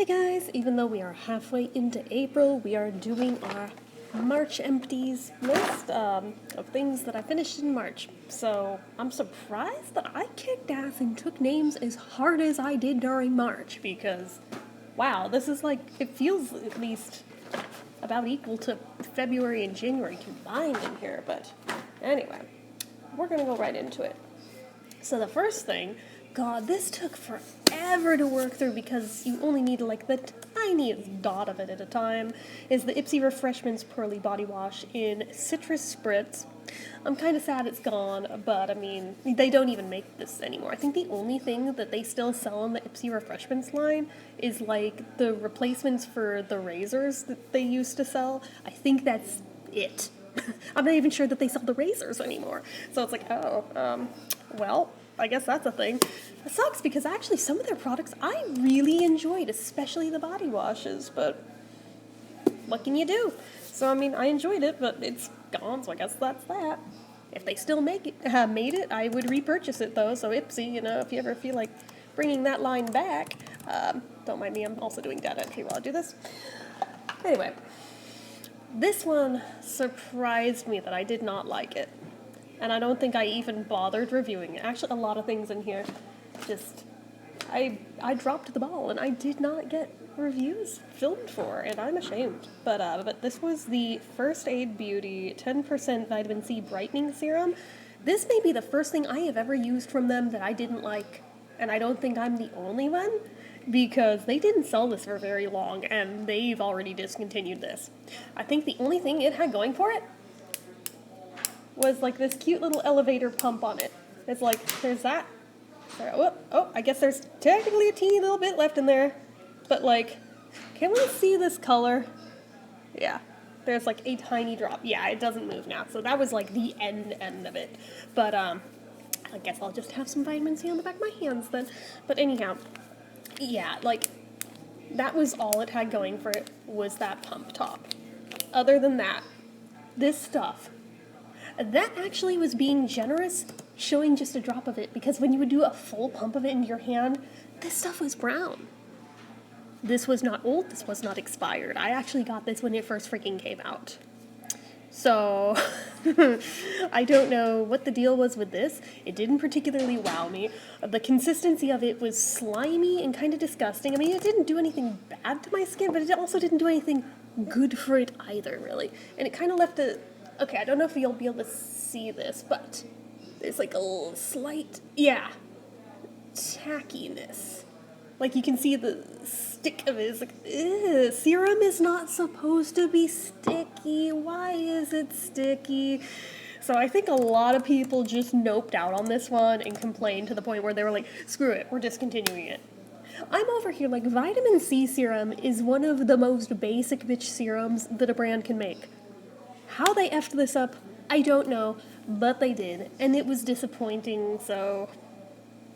Hey guys, even though we are halfway into April, we are doing our March empties list of things that I finished in March. So I'm surprised that I kicked ass and took names as hard as I did during March because, wow, this is like, it feels at least about equal to February and January combined in here. But anyway, we're gonna go right into it. So the first thing, God, this took forever to work through because you only need like the tiniest dot of it at a time, is the Ipsy Refreshments Pearly Body Wash in Citrus Spritz. I'm kind of sad it's gone, but I mean, they don't even make this anymore. I think the only thing that they still sell in the Ipsy Refreshments line is like the replacements for the razors that they used to sell. I think that's it. I'm not even sure that they sell the razors anymore. So it's like, well, I guess that's a thing. It sucks because actually some of their products I really enjoyed, especially the body washes, but what can you do? So, I mean, I enjoyed it, but it's gone, so I guess that's that. If they still made it, I would repurchase it, though. So, Ipsy, if you ever feel like bringing that line back, don't mind me, I'm also doing data entry while I do this. Anyway, this one surprised me that I did not like it. And I don't think I even bothered reviewing it. Actually, a lot of things in here just, I dropped the ball, and I did not get reviews filmed for, and I'm ashamed. But this was the First Aid Beauty 10% Vitamin C Brightening Serum. This may be the first thing I have ever used from them that I didn't like, and I don't think I'm the only one, because they didn't sell this for very long, and they've already discontinued this. I think the only thing it had going for it was like this cute little elevator pump on it. It's like, there's that. I guess there's technically a teeny little bit left in there. But like, can we see this color? Yeah, there's like a tiny drop. Yeah, it doesn't move now. So that was like the end of it. But I guess I'll just have some vitamin C on the back of my hands then. But anyhow, yeah, like, that was all it had going for it, was that pump top. Other than that, this stuff, that actually was being generous, showing just a drop of it, because when you would do a full pump of it into your hand, this stuff was brown. This was not old, this was not expired. I actually got this when it first freaking came out. So, I don't know what the deal was with this. It didn't particularly wow me. The consistency of it was slimy and kind of disgusting. I mean, it didn't do anything bad to my skin, but it also didn't do anything good for it either, really. And it kind of left a... Okay, I don't know if you'll be able to see this, but there's like a little slight, tackiness. Like you can see the stick of it. It's like, ew, serum is not supposed to be sticky. Why is it sticky? So I think a lot of people just noped out on this one and complained to the point where they were like, screw it, we're discontinuing it. I'm over here like, vitamin C serum is one of the most basic bitch serums that a brand can make. How they effed this up, I don't know, but they did, and it was disappointing, so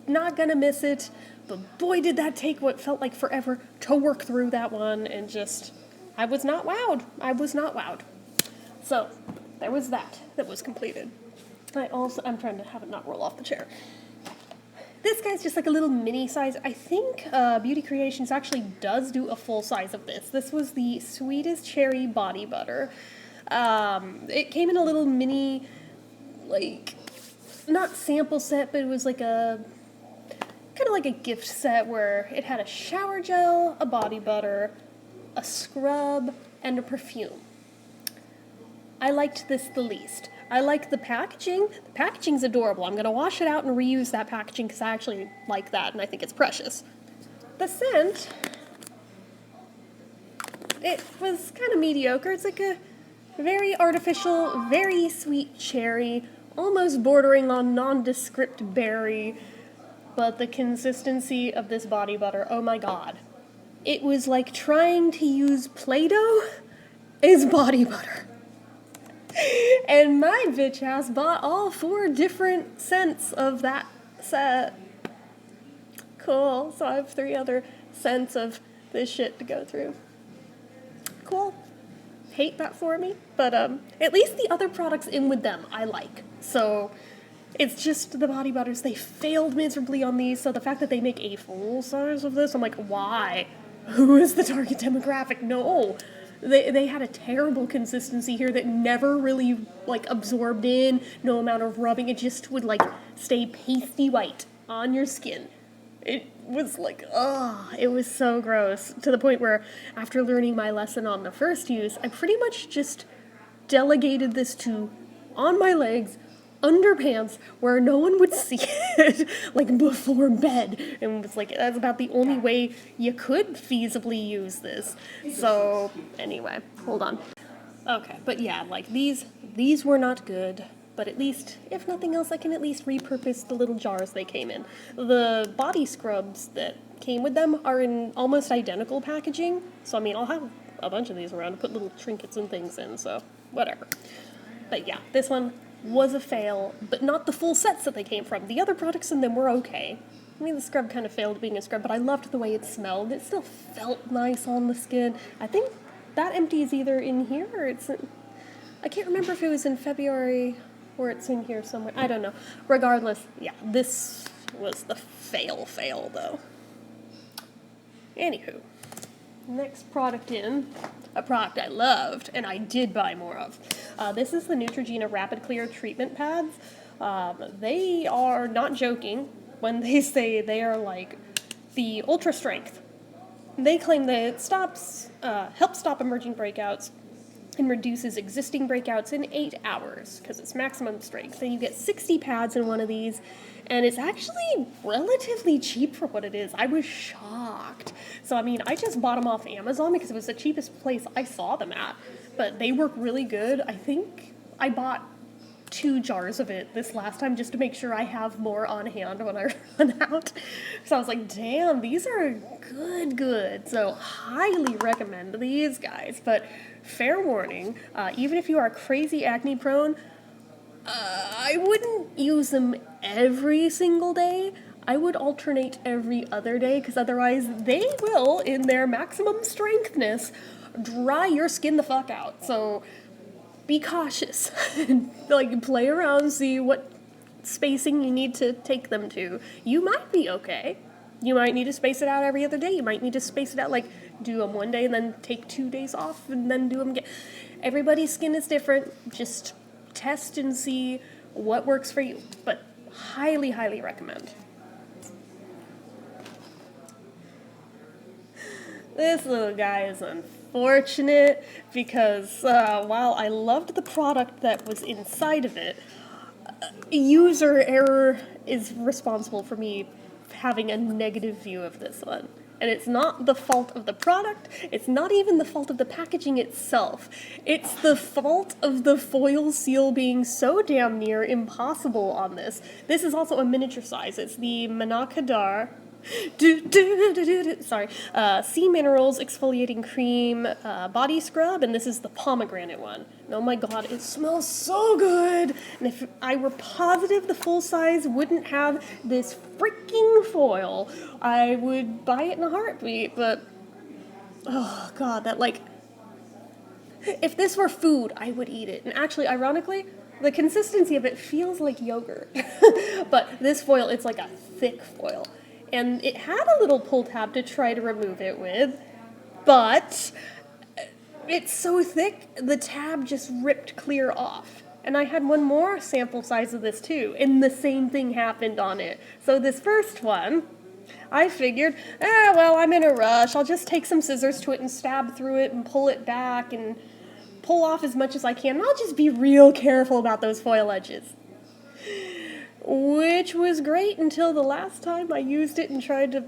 not gonna miss it, but boy did that take what felt like forever to work through that one, and just, I was not wowed. So, there was that was completed. I'm trying to have it not roll off the chair. This guy's just like a little mini size. I think Beauty Creations actually does do a full size of this. This was the Sweetest Cherry Body Butter. It came in a little mini, like, not sample set, but it was like kind of like a gift set where it had a shower gel, a body butter, a scrub, and a perfume. I liked this the least. I like the packaging. The packaging's adorable. I'm going to wash it out and reuse that packaging because I actually like that and I think it's precious. The scent, it was kind of mediocre. It's like a very artificial, very sweet cherry, almost bordering on nondescript berry, but the consistency of this body butter, oh my god. It was like trying to use Play-Doh as body butter. And my bitch ass bought all 4 different scents of that set. Cool, so I have 3 other scents of this shit to go through. Cool. Hate that for me, but at least the other products in with them I like. So it's just the body butters, they failed miserably on these, so the fact that they make a full size of this, I'm like, why? who is the target demographic? No. They had a terrible consistency here that never really, like, absorbed in, no amount of rubbing. It just would, like, stay pasty white on your skin. It was like, it was so gross. To the point where, after learning my lesson on the first use, I pretty much just delegated this to on my legs, underpants, where no one would see it, like, before bed. And was like, that's about the only way you could feasibly use this. So, anyway, hold on. Okay, but yeah, like, these were not good. But at least, if nothing else, I can at least repurpose the little jars they came in. The body scrubs that came with them are in almost identical packaging. So, I mean, I'll have a bunch of these around to put little trinkets and things in, so whatever. But yeah, this one was a fail, but not the full sets that they came from. The other products in them were okay. I mean, the scrub kind of failed being a scrub, but I loved the way it smelled. It still felt nice on the skin. I think that empty is either in here or it's in... I can't remember if it was in February or it's in here somewhere. I don't know. Regardless, yeah, this was the fail though. Anywho, next product in, a product I loved and I did buy more of. This is the Neutrogena Rapid Clear Treatment Pads. They are not joking when they say they are like the ultra strength. They claim that it helps stop emerging breakouts and reduces existing breakouts in 8 hours because it's maximum strength. And you get 60 pads in one of these, and it's actually relatively cheap for what it is. I was shocked. So, I mean, I just bought them off Amazon because it was the cheapest place I saw them at. But they work really good. I think I bought 2 jars of it this last time just to make sure I have more on hand when I run out. So I was like, damn, these are good. So highly recommend these guys. But fair warning, even if you are crazy acne prone, I wouldn't use them every single day. I would alternate every other day because otherwise they will, in their maximum strengthness, dry your skin the fuck out. So be cautious. Like, play around, see what spacing you need to take them to. You might be okay. You might need to space it out every other day. You might need to space it out, like, do them one day and then take 2 days off and then do them again. Everybody's skin is different. Just test and see what works for you. But highly recommend. This little guy is unfortunate because while I loved the product that was inside of it, user error is responsible for me having a negative view of this one. And it's not the fault of the product, it's not even the fault of the packaging itself. It's the fault of the foil seal being so damn near impossible on this. This is also a miniature size. It's the Manakadar Sea Minerals Exfoliating Cream Body Scrub, and this is the pomegranate one. And oh my god, it smells so good! And if I were positive the full size wouldn't have this freaking foil, I would buy it in a heartbeat, but oh god, that, like, if this were food, I would eat it. And actually, ironically, the consistency of it feels like yogurt. But this foil, it's like a thick foil. And it had a little pull tab to try to remove it with, but it's so thick, the tab just ripped clear off. And I had one more sample size of this too, and the same thing happened on it. So this first one, I figured, well, I'm in a rush. I'll just take some scissors to it and stab through it and pull it back and pull off as much as I can. And I'll just be real careful about those foil edges. Which was great until the last time I used it and tried to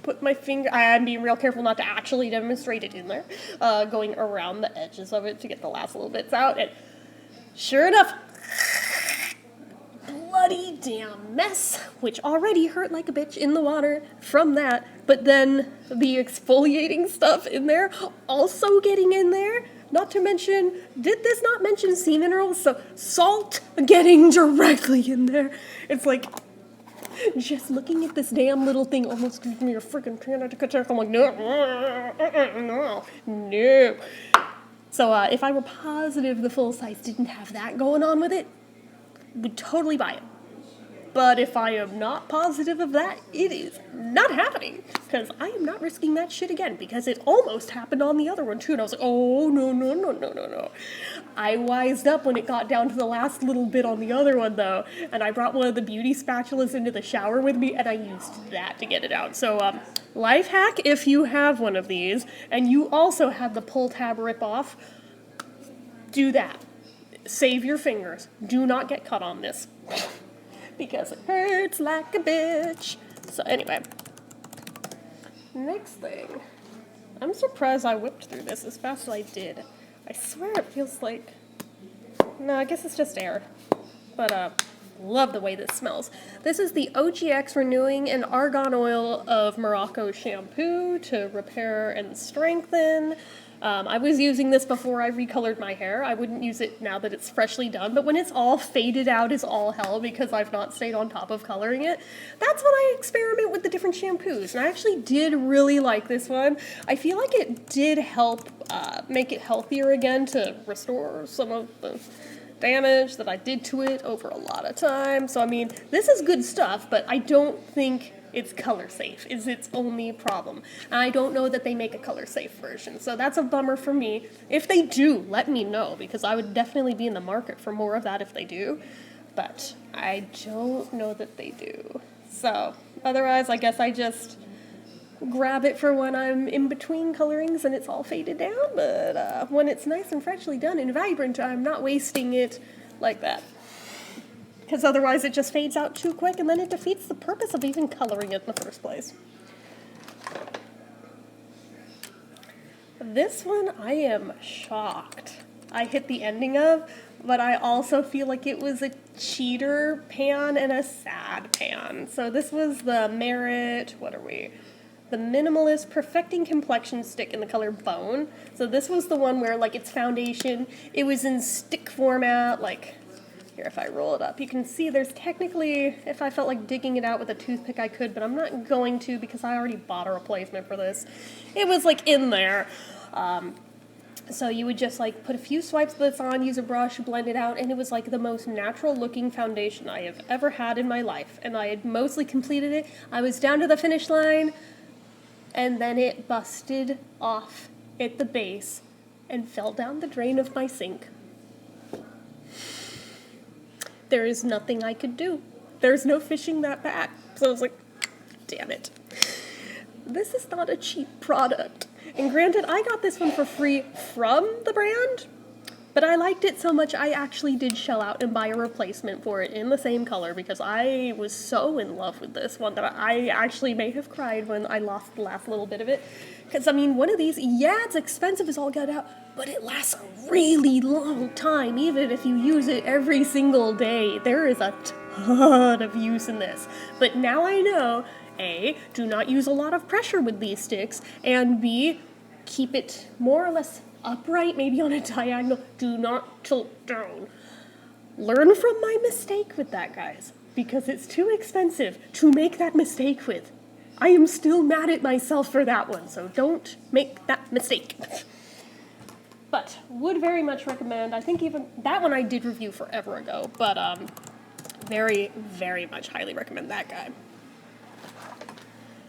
put my finger... I'm being real careful not to actually demonstrate it in there. Going around the edges of it to get the last little bits out. And sure enough, bloody damn mess, which already hurt like a bitch in the water from that. But then the exfoliating stuff in there also getting in there. Not to mention, did this not mention sea minerals? So salt getting directly in there. It's like, just looking at this damn little thing almost gives me a freaking panic attack. I'm like, no. So if I were positive the full size didn't have that going on with it, would totally buy it. But if I am not positive of that, it is not happening. Because I am not risking that shit again. Because it almost happened on the other one too. And I was like, oh, no, no, no, no, no, no. I wised up when it got down to the last little bit on the other one though. And I brought one of the beauty spatulas into the shower with me. And I used that to get it out. So, life hack if you have one of these. And you also have the pull tab rip off. Do that. Save your fingers. Do not get cut on this. Because it hurts like a bitch. So anyway. Next thing. I'm surprised I whipped through this as fast as I did. I swear it feels like... No, I guess it's just air. But, love the way this smells. This is the OGX Renewing and Argan Oil of Morocco shampoo to repair and strengthen. I was using this before I recolored my hair. I wouldn't use it now that it's freshly done, but when it's all faded out as all hell because I've not stayed on top of coloring it, that's when I experiment with the different shampoos. And I actually did really like this one. I feel like it did help make it healthier again to restore some of the damage that I did to it over a lot of time. So, I mean, this is good stuff, but I don't think it's color safe is its only problem. And I don't know that they make a color safe version. So that's a bummer for me. If they do, let me know, because I would definitely be in the market for more of that if they do. But I don't know that they do. So otherwise, I guess I just grab it for when I'm in between colorings and it's all faded down. But when it's nice and freshly done and vibrant, I'm not wasting it like that. Because otherwise it just fades out too quick and then it defeats the purpose of even coloring it in the first place. This one I am shocked I hit the ending of, but I also feel like it was a cheater pan and a sad pan. So this was the Merit, the Minimalist Perfecting Complexion Stick in the color Bone. So this was the one where, like, its foundation, it was in stick format, like... Here, if I roll it up, you can see there's technically, if I felt like digging it out with a toothpick, I could, but I'm not going to because I already bought a replacement for this. It was, like, in there. So you would just, like, put a few swipes of this on, use a brush, blend it out, and it was, like, the most natural-looking foundation I have ever had in my life. And I had mostly completed it. I was down to the finish line, and then it busted off at the base and fell down the drain of my sink. There is nothing I could do. There's no fishing that back. So I was like, damn it. This is not a cheap product. And granted, I got this one for free from the brand, but I liked it so much I actually did shell out and buy a replacement for it in the same color because I was so in love with this one that I actually may have cried when I lost the last little bit of it. Because, I mean, one of these, yeah, it's expensive as all get out, but it lasts a really long time, even if you use it every single day. There is a ton of use in this. But now I know, A, do not use a lot of pressure with these sticks, and B, keep it more or less upright, maybe on a diagonal. Do not tilt down. Learn from my mistake with that, guys, because it's too expensive to make that mistake with. I am still mad at myself for that one, so don't make that mistake. But would very much recommend. I think even that one I did review forever ago, but very, very much highly recommend that guy.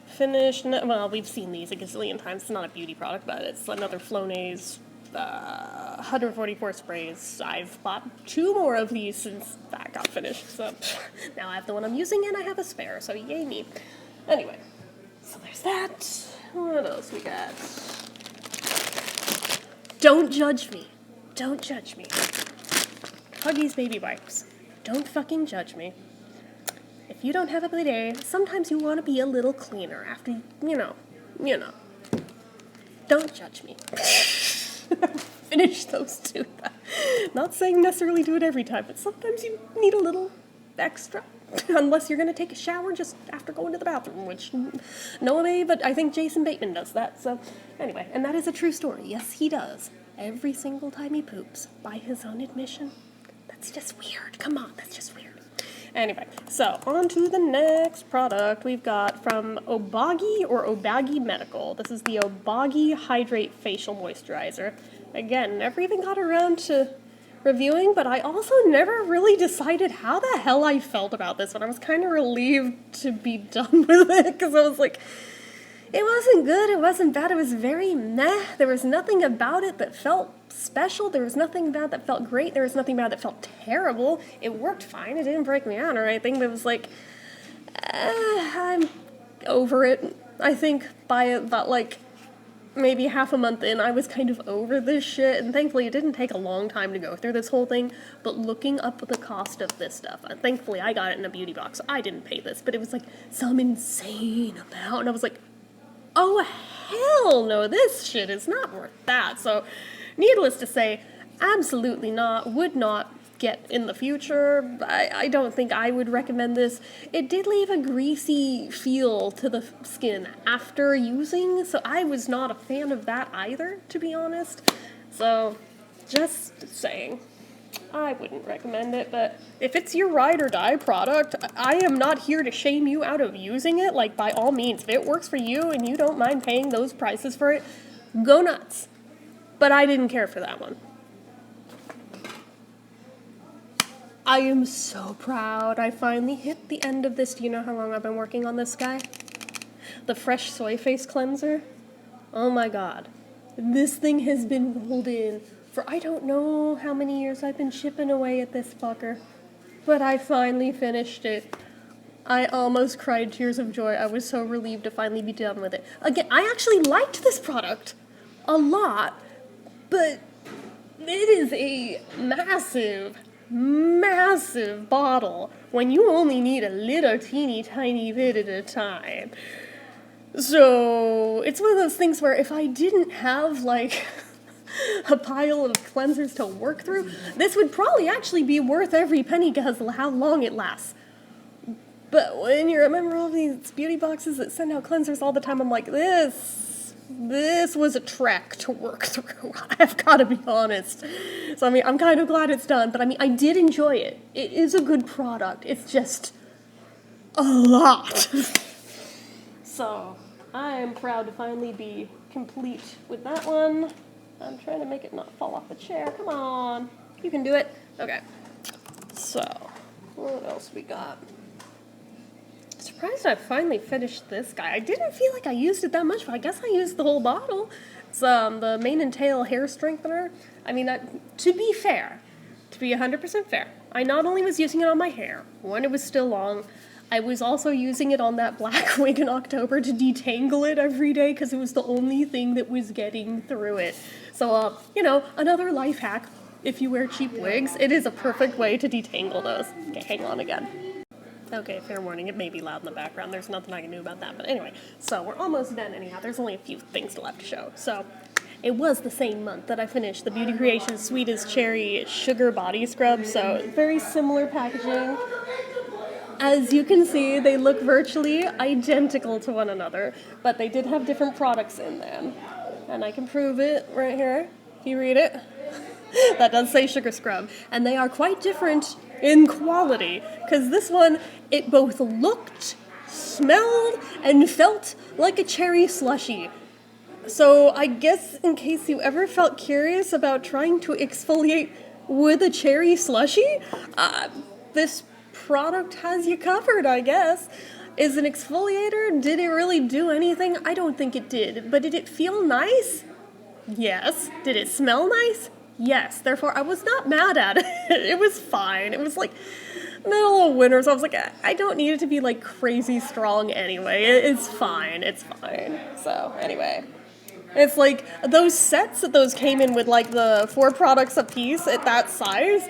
Finish, well, we've seen these a gazillion times. It's not a beauty product, but it's another Flonase 144 sprays. I've bought 2 more of these since that got finished, so now I have the one I'm using and I have a spare, so yay me. Anyway, so there's that. What else we got? Don't judge me. Don't judge me. Huggies baby wipes. Don't fucking judge me. If you don't have a bidet, sometimes you want to be a little cleaner after, you know. Don't judge me. Finish those 2. Not saying necessarily do it every time, but sometimes you need a little extra. Unless you're going to take a shower just after going to the bathroom, which no way, but I think Jason Bateman does that. So anyway, and that is a true story. Yes, he does. Every single time he poops, by his own admission. That's just weird. Come on, that's just weird. Anyway, so on to the next product we've got from Obagi Medical. This is the Obagi Hydrate Facial Moisturizer. Again, never even got around to reviewing, but I also never really decided how the hell I felt about this one. I was kind of relieved to be done with it, because I was like, it wasn't good, it wasn't bad, it was very meh. There was nothing about it that felt special, there was nothing about it that felt great, there was nothing about it that felt terrible. It worked fine, it didn't break me out or anything, but it was like, I'm over it. I think by about like maybe half a month in, I was kind of over this shit, and thankfully it didn't take a long time to go through this whole thing, but looking up the cost of this stuff, and thankfully I got it in a beauty box, so I didn't pay this, but it was like some insane amount, and I was like, oh hell no, this shit is not worth that. So needless to say, absolutely not, would not get in the future. I don't think I would recommend this. It did leave a greasy feel to the skin after using, so I was not a fan of that either, to be honest. So, just saying. I wouldn't recommend it, but if it's your ride or die product, I am not here to shame you out of using it. Like, by all means, if it works for you and you don't mind paying those prices for it, go nuts. But I didn't care for that one. I am so proud. I finally hit the end of this. Do you know how long I've been working on this guy? The Fresh Soy Face Cleanser. Oh my god. This thing has been rolled in for I don't know how many years I've been chipping away at this fucker. But I finally finished it. I almost cried tears of joy. I was so relieved to finally be done with it. Again, I actually liked this product a lot, but it is a massive bottle when you only need a little teeny tiny bit at a time. So it's one of those things where if I didn't have like a pile of cleansers to work through, this would probably actually be worth every penny because of how long it lasts. But when you remember all these beauty boxes that send out cleansers all the time, I'm like, this was a trek to work through. I've got to be honest. So, I mean, I'm kind of glad it's done, but I mean, I did enjoy it. It is a good product. It's just a lot. So, I am proud to finally be complete with that one. I'm trying to make it not fall off the chair. Come on. You can do it. Okay. So, what else we got? Surprised I finally finished this guy. I didn't feel like I used it that much, but I guess I used the whole bottle. It's the Mane and Tail hair strengthener. I mean, to be fair, to be 100% fair, I not only was using it on my hair, when it was still long, I was also using it on that black wig in October to detangle it every day because it was the only thing that was getting through it. So, you know, another life hack. If you wear cheap wigs, it is a perfect way to detangle those. Okay, hang on again. Okay, fair warning, it may be loud in the background. There's nothing I can do about that. But anyway, so we're almost done anyhow. There's only a few things left to show. So, it was the same month that I finished the Beauty Creations Sweet as Cherry Sugar Body Scrub. So, very similar packaging. As you can see, they look virtually identical to one another, but they did have different products in them. And I can prove it right here. If you read it, that does say sugar scrub. And they are quite different in quality, because this one, it both looked, smelled, and felt like a cherry slushie. So I guess in case you ever felt curious about trying to exfoliate with a cherry slushie, this product has you covered, I guess. Is an exfoliator? Did it really do anything? I don't think it did. But did it feel nice? Yes. Did it smell nice? Yes. Therefore, I was not mad at it. It was fine. It was like middle of winter, so I was like, I don't need it to be like crazy strong anyway. It's fine. It's fine. So, anyway. It's like those sets that those came in with, like the 4 products a piece at that size,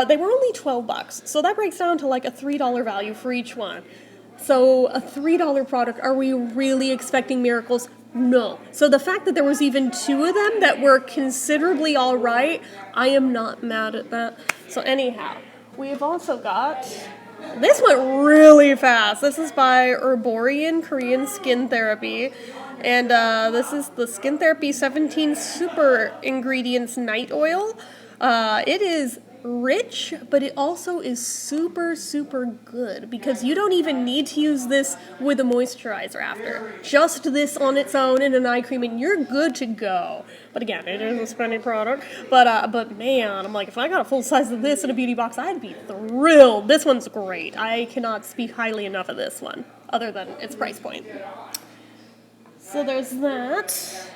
they were only $12. So that breaks down to like a $3 value for each one. So a $3 product, are we really expecting miracles? No. So the fact that there was even 2 of them that were considerably all right, I am not mad at that. So anyhow, we've also got, this went really fast. This is by Herborian Korean Skin Therapy. And this is the Skin Therapy 17 Super Ingredients Night Oil. It is rich, but it also is super, super good because you don't even need to use this with a moisturizer after. Just this on its own and an eye cream and you're good to go. But again, it is a spendy product. But man, I'm like, if I got a full size of this in a beauty box, I'd be thrilled. This one's great. I cannot speak highly enough of this one, other than its price point. So there's that.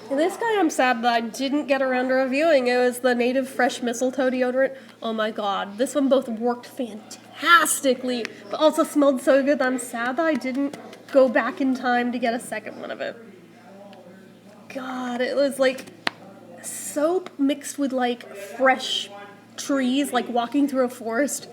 And this guy, I'm sad that I didn't get around to reviewing. It was the Native Fresh Mistletoe deodorant. Oh my god, this one both worked fantastically, but also smelled so good that I'm sad that I didn't go back in time to get a second one of it. God, it was like soap mixed with like fresh trees, like walking through a forest.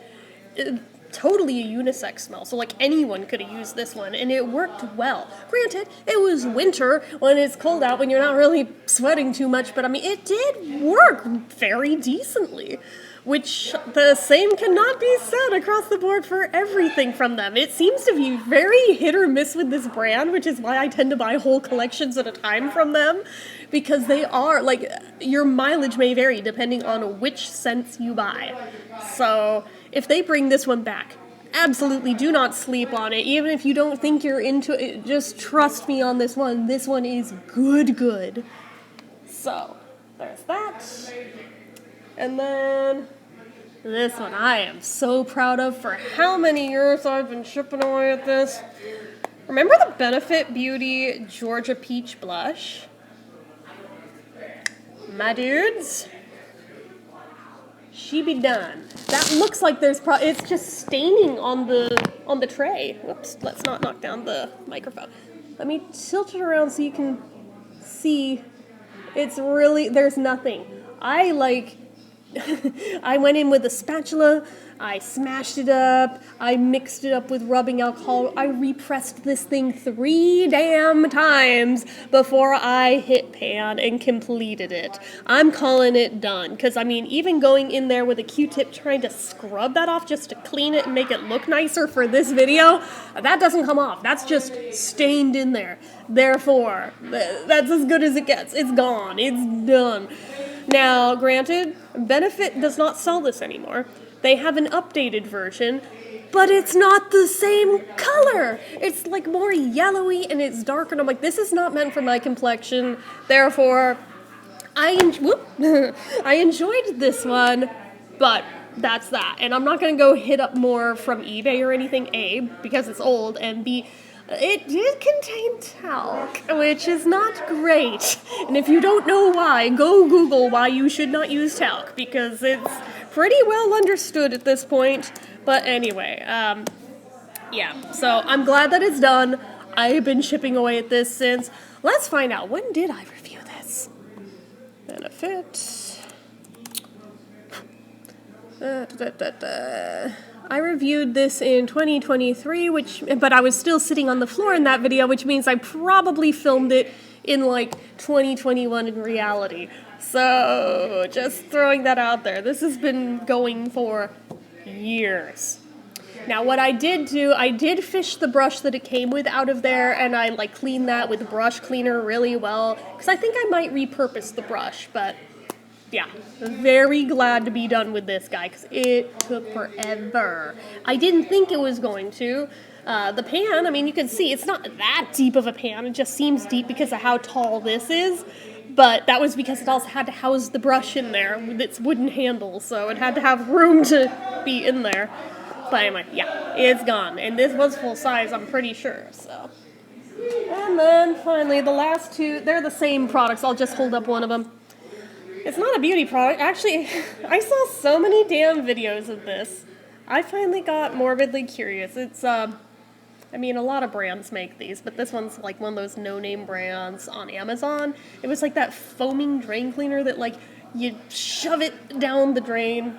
Totally a unisex smell, so like anyone could have used this one, and it worked well. Granted, it was winter when it's cold out, when you're not really sweating too much, but I mean, it did work very decently, which the same cannot be said across the board for everything from them. It seems to be very hit or miss with this brand, which is why I tend to buy whole collections at a time from them, because they are, like, your mileage may vary depending on which scents you buy. So if they bring this one back, absolutely do not sleep on it. Even if you don't think you're into it, just trust me on this one. This one is good. So, there's that. And then this one I am so proud of for how many years I've been shipping away at this. Remember the Benefit Beauty Georgia Peach Blush? My dudes, she be done. That looks like there's it's just staining on the tray. Whoops, let's not knock down the microphone. Let me tilt it around so you can see. It's really, there's nothing. I went in with a spatula, I smashed it up, I mixed it up with rubbing alcohol, I repressed this thing 3 damn times before I hit pan and completed it. I'm calling it done, because I mean, even going in there with a Q-tip trying to scrub that off just to clean it and make it look nicer for this video, that doesn't come off. That's just stained in there. Therefore, that's as good as it gets. It's gone. It's done. Now, granted, Benefit does not sell this anymore. They have an updated version, but it's not the same color. It's like more yellowy and it's darker, and I'm like, this is not meant for my complexion. Therefore, I enjoyed this one, but that's that. And I'm not going to go hit up more from eBay or anything, A, because it's old, and B, it did contain talc, which is not great. And if you don't know why, go Google why you should not use talc, because it's pretty well understood at this point. But anyway, yeah, so I'm glad that it's done. I've been shipping away at this since. Let's find out, when did I review this? Benefit. I reviewed this in 2023, but I was still sitting on the floor in that video, which means I probably filmed it in like 2021 in reality. So just throwing that out there. This has been going for years. Now what I did do, I did fish the brush that it came with out of there, and I like cleaned that with brush cleaner really well, because I think I might repurpose the brush, but yeah, very glad to be done with this guy, because it took forever. I didn't think it was going to. The pan, I mean, you can see it's not that deep of a pan. It just seems deep because of how tall this is. But that was because it also had to house the brush in there with its wooden handle, so it had to have room to be in there. But anyway, yeah, it's gone. And this was full size, I'm pretty sure, so. And then finally, the last two, they're the same products. I'll just hold up one of them. It's not a beauty product. Actually, I saw so many damn videos of this. I finally got morbidly curious. It's, I mean, a lot of brands make these, but this one's like one of those no-name brands on Amazon. It was like that foaming drain cleaner that, like, you shove it down the drain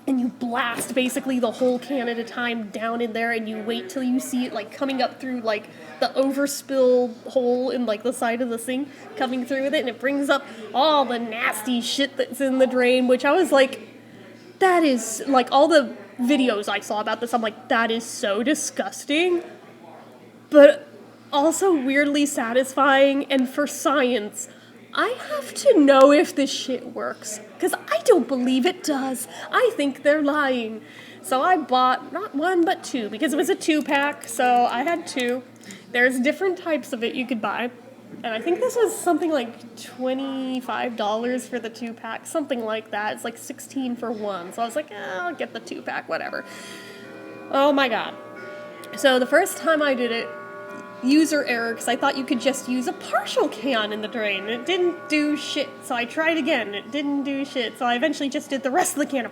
and you blast basically the whole can at a time down in there, and you wait till you see it, like, coming up through, like, the overspill hole in, like, the side of the sink, coming through with it, and it brings up all the nasty shit that's in the drain, which I was like, that is, like, all the videos I saw about this, I'm like, that is so disgusting, but also weirdly satisfying, and for science, I have to know if this shit works, because I don't believe it does. I think they're lying. So I bought not one, but two, because it was a 2-pack, so I had two. There's different types of it you could buy. And I think this was something like $25 for the 2-pack, something like that. It's like 16 for one. So I was like, I'll get the 2-pack, whatever. Oh my god. So the first time I did it, user error, because I thought you could just use a partial can in the drain. It didn't do shit, so I tried again. It didn't do shit, so I eventually just did the rest of the can.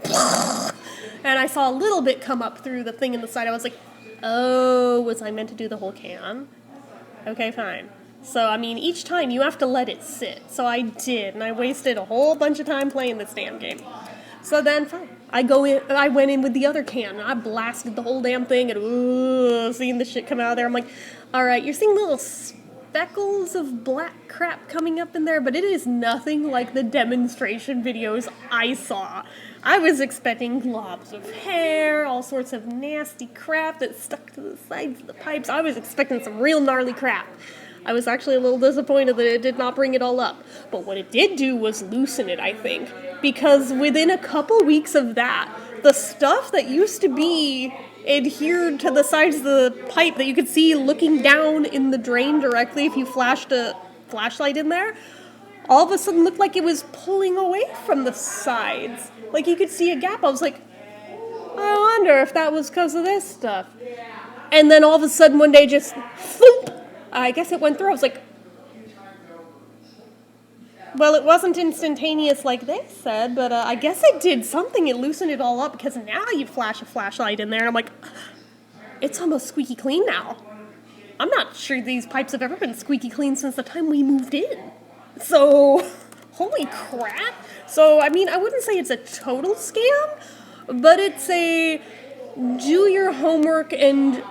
And I saw a little bit come up through the thing in the side. I was like, oh, was I meant to do the whole can? Okay, fine. So, I mean, each time you have to let it sit. So I did, and I wasted a whole bunch of time playing this damn game. So then, fine. I went in with the other can, and I blasted the whole damn thing, and seeing the shit come out of there, I'm like, alright, you're seeing little speckles of black crap coming up in there, but it is nothing like the demonstration videos I saw. I was expecting globs of hair, all sorts of nasty crap that stuck to the sides of the pipes. I was expecting some real gnarly crap. I was actually a little disappointed that it did not bring it all up. But what it did do was loosen it, I think. Because within a couple weeks of that, the stuff that used to be adhered to the sides of the pipe that you could see looking down in the drain directly if you flashed a flashlight in there, all of a sudden looked like it was pulling away from the sides. Like you could see a gap. I was like, I wonder if that was because of this stuff. And then all of a sudden one day just, thump, I guess it went through. I was like, well, it wasn't instantaneous like they said, but I guess it did something. It loosened it all up because now you flash a flashlight in there, and I'm like, it's almost squeaky clean now. I'm not sure these pipes have ever been squeaky clean since the time we moved in. So, holy crap. So, I mean, I wouldn't say it's a total scam, but it's a do your homework and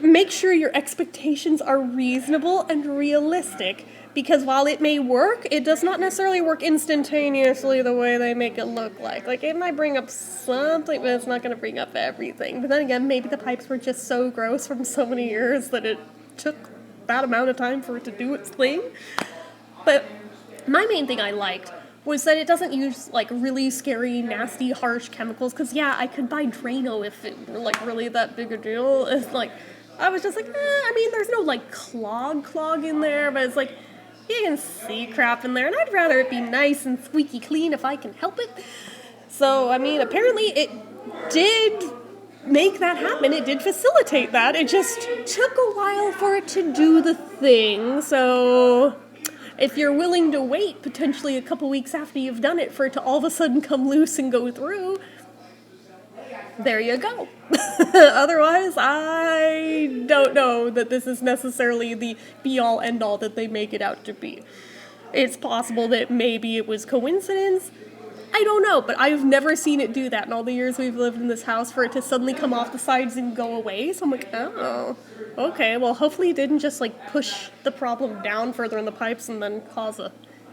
make sure your expectations are reasonable and realistic, because while it may work, it does not necessarily work instantaneously the way they make it look like. Like, it might bring up something, but it's not going to bring up everything. But then again, maybe the pipes were just so gross from so many years that it took that amount of time for it to do its thing. But my main thing I liked was that it doesn't use, like, really scary, nasty, harsh chemicals, because, yeah, I could buy Drano if it were, like, really that big a deal. It's, like, I was just like, I mean, there's no, like, clog in there, but it's, like, you can see crap in there, and I'd rather it be nice and squeaky clean if I can help it. So, I mean, apparently it did make that happen. It did facilitate that. It just took a while for it to do the thing, so if you're willing to wait potentially a couple weeks after you've done it for it to all of a sudden come loose and go through, there you go. Otherwise, I don't know that this is necessarily the be-all, end-all that they make it out to be. It's possible that maybe it was coincidence. I don't know, but I've never seen it do that in all the years we've lived in this house, for it to suddenly come off the sides and go away. So I'm like, oh, okay, well, hopefully it didn't just, like, push the problem down further in the pipes and then cause a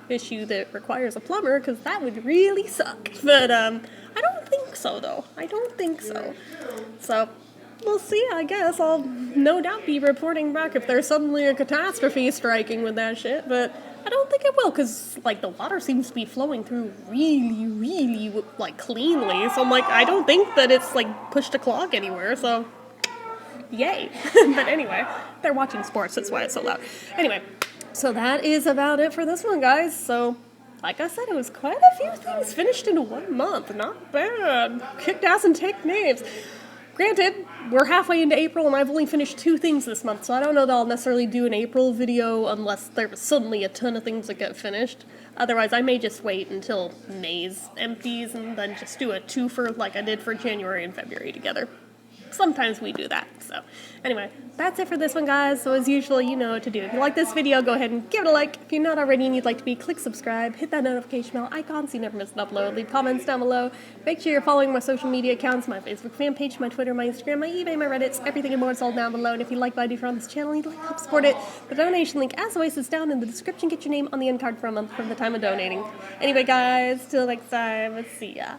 issue that requires a plumber, because that would really suck. But, I don't think so, though. I don't think so. So, we'll see, I guess. I'll no doubt be reporting back if there's suddenly a catastrophe striking with that shit, but I don't think it will, because, like, the water seems to be flowing through really, like, cleanly, so I'm like, I don't think that it's, like, pushed a clog anywhere, so yay. But anyway, they're watching sports, that's why it's so loud. Anyway, so that is about it for this one, guys. So, like I said, it was quite a few things finished in 1 month. Not bad. Kicked ass and take names. Granted, we're halfway into April, and I've only finished 2 things this month, so I don't know that I'll necessarily do an April video unless there's suddenly a ton of things that get finished. Otherwise, I may just wait until May's empties and then just do a twofer like I did for January and February together. Sometimes we do that. So anyway, that's it for this one, guys. So as usual, you know what to do. If you like this video, go ahead and give it a like. If you're not already and you'd like to be, click subscribe, hit that notification bell icon so you never miss an upload. Leave comments down below. Make sure you're following my social media accounts, my Facebook fan page, my Twitter, my Instagram, my eBay, my Reddits, everything and more is all down below. And if you like what I do for on this channel and you'd like to help support it, the donation link, as always, is down in the description. Get your name on the end card for a month from the time of donating. Anyway, guys, till next time, see ya.